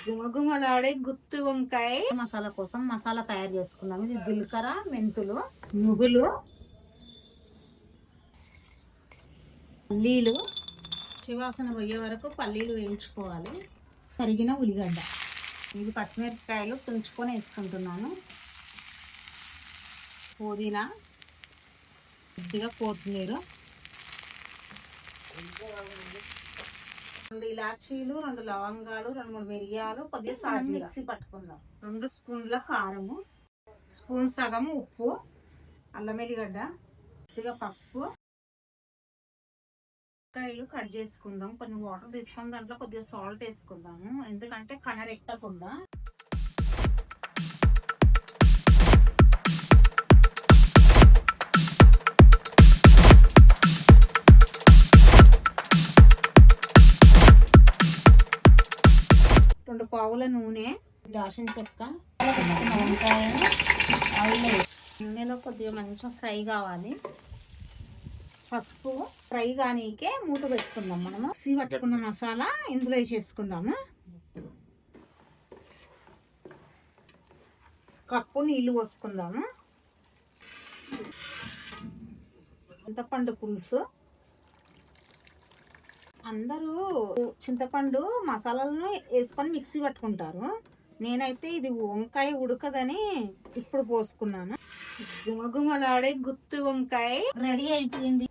గుమగుమలాడే గుత్తి వంకాయ మసాలా కోసం మసాలా తయారు చేసుకున్నాము. ఇది జీలకర్ర, మెంతులు, నువ్వులు, పల్లీలు, చివాసన పోయే వరకు పల్లీలు వేయించుకోవాలి. తరిగిన ఉల్లిగడ్డ, ఇది పచ్చిమిరపకాయలు తుంచుకొని వేసుకుంటున్నాను. పుదీనా, కొద్దిగా కొత్తిమీర, 2 ఇలాచీలు, 2 లవంగాలు, 2-3 మిరియాలు, కొద్దిగా సాజీరా మిక్సీ పట్టుకుందాం. 2 స్పూన్ల కారము, స్పూన్ సగం ఉప్పు, అల్లం ఎల్లిగడ్డ, కొద్దిగా పసుపు, కాయలు కట్ చేసుకుందాం. కొన్ని వాటర్ తీసుకొని దాంట్లో కొద్దిగా సాల్ట్ వేసుకుందాము, ఎందుకంటే కలర్ ఎక్కకుండా. రెండు పావుల నూనె, దాల్చిన చెక్క, వంకాయ, ఆయిల్. నూనెలో కొద్దిగా మంచిగా ఫ్రై కావాలి. పసుపు ఫ్రై కానీకే మూత పెట్టుకుందాం. మనము మిక్సీ పట్టుకున్న మసాలా ఇందులో వేసేసుకుందాము. కప్పు నీళ్లు పోసుకుందాము. చింతపండు పులుసు. అందరూ చింతపండు మసాలాలను వేసుకొని మిక్సీ పట్టుకుంటారు. నేనైతే ఇది వంకాయ ఉడకదని ఇప్పుడు పోసుకున్నాను. గుమగుమలాడే గుత్తి వంకాయ రెడీ అయిపోయింది.